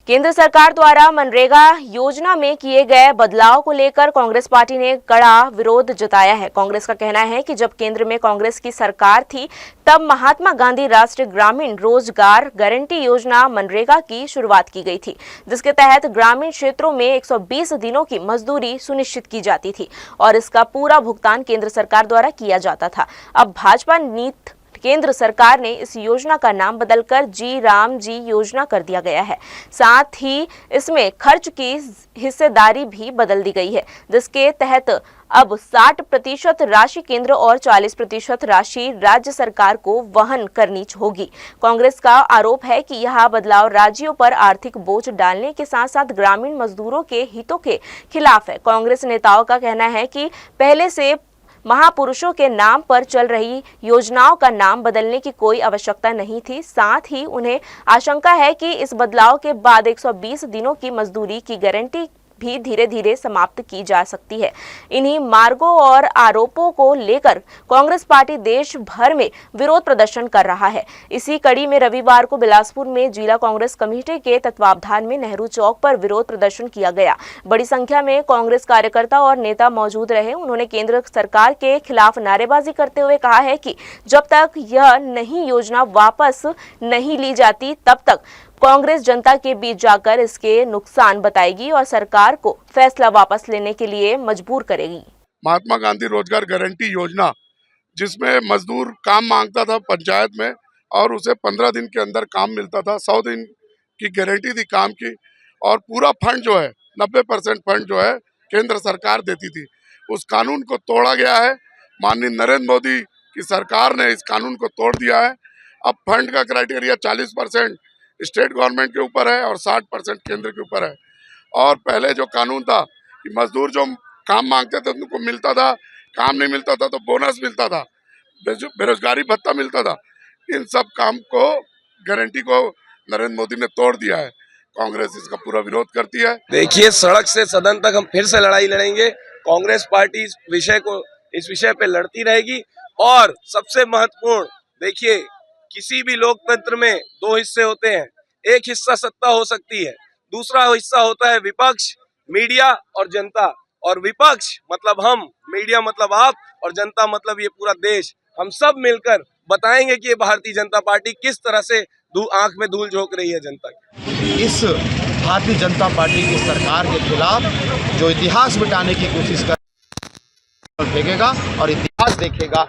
केंद्र सरकार द्वारा मनरेगा योजना में किए गए बदलाव को लेकर कांग्रेस पार्टी ने कड़ा विरोध जताया है। कांग्रेस का कहना है कि जब केंद्र में कांग्रेस की सरकार थी तब महात्मा गांधी राष्ट्रीय ग्रामीण रोजगार गारंटी योजना मनरेगा की शुरुआत की गई थी, जिसके तहत ग्रामीण क्षेत्रों में 120 दिनों की मजदूरी सुनिश्चित की जाती थी और इसका पूरा भुगतान केंद्र सरकार द्वारा किया जाता था। अब भाजपा नीति केंद्र सरकार ने इस योजना का नाम बदलकर जी राम जी योजना कर दिया गया है। साथ ही इसमें खर्च की हिस्सेदारी भी बदल दी गई है, जिसके तहत अब 60% राशि केंद्र और 40% राशि राज्य सरकार को वहन करनी होगी। कांग्रेस का आरोप है कि यह बदलाव राज्यों पर आर्थिक बोझ डालने के साथ साथ ग्रामीण मजदूरों के हितों के खिलाफ है। कांग्रेस नेताओं का कहना है कि पहले से महापुरुषों के नाम पर चल रही योजनाओं का नाम बदलने की कोई आवश्यकता नहीं थी। साथ ही उन्हें आशंका है कि इस बदलाव के बाद 120 दिनों की मजदूरी की गारंटी भी धीरे धीरे समाप्त की जा सकती है। इन्हीं मार्गों और आरोपों को लेकर कांग्रेस पार्टी देश भर में विरोध प्रदर्शन कर रहा है। इसी कड़ी में रविवार को बिलासपुर में जिला कांग्रेस कमेटी के तत्वावधान में नेहरू चौक पर विरोध प्रदर्शन किया गया। बड़ी संख्या में कांग्रेस कार्यकर्ता और नेता मौजूद रहे। उन्होंने केंद्र सरकार के खिलाफ नारेबाजी करते हुए कहा है कि जब तक यह नई योजना वापस नहीं ली जाती तब तक कांग्रेस जनता के बीच जाकर इसके नुकसान बताएगी और सरकार को फैसला वापस लेने के लिए मजबूर करेगी। महात्मा गांधी रोजगार गारंटी योजना, जिसमें मजदूर काम मांगता था पंचायत में और उसे 15 दिन के अंदर काम मिलता था, 100 दिन की गारंटी थी काम की और पूरा फंड जो है 90% फंड जो है केंद्र सरकार देती थी। उस कानून को तोड़ा गया है। माननीय नरेंद्र मोदी की सरकार ने इस कानून को तोड़ दिया है। अब फंड का क्राइटेरिया 40% स्टेट गवर्नमेंट के ऊपर है और 60% केंद्र के ऊपर है। और पहले जो कानून था कि मजदूर जो काम मांगते थे उनको मिलता था, काम नहीं मिलता था तो बोनस मिलता था, बेरोजगारी भत्ता मिलता था। इन सब काम को गारंटी को नरेंद्र मोदी ने तोड़ दिया है। कांग्रेस इसका पूरा विरोध करती है। देखिए, सड़क से सदन तक हम फिर से लड़ाई लड़ेंगे। कांग्रेस पार्टी इस विषय पे लड़ती रहेगी। और सबसे महत्वपूर्ण, देखिए, किसी भी लोकतंत्र में दो हिस्से होते हैं। एक हिस्सा सत्ता हो सकती है, दूसरा हिस्सा होता है विपक्ष, मीडिया और जनता। और विपक्ष मतलब हम, मीडिया मतलब आप और जनता मतलब ये पूरा देश। हम सब मिलकर बताएंगे कि ये भारतीय जनता पार्टी किस तरह से आंख में धूल झोंक रही है जनता की। इस भारतीय जनता पार्टी की सरकार के खिलाफ जो इतिहास मिटाने की कोशिश कर देखेगा और इतिहास देखेगा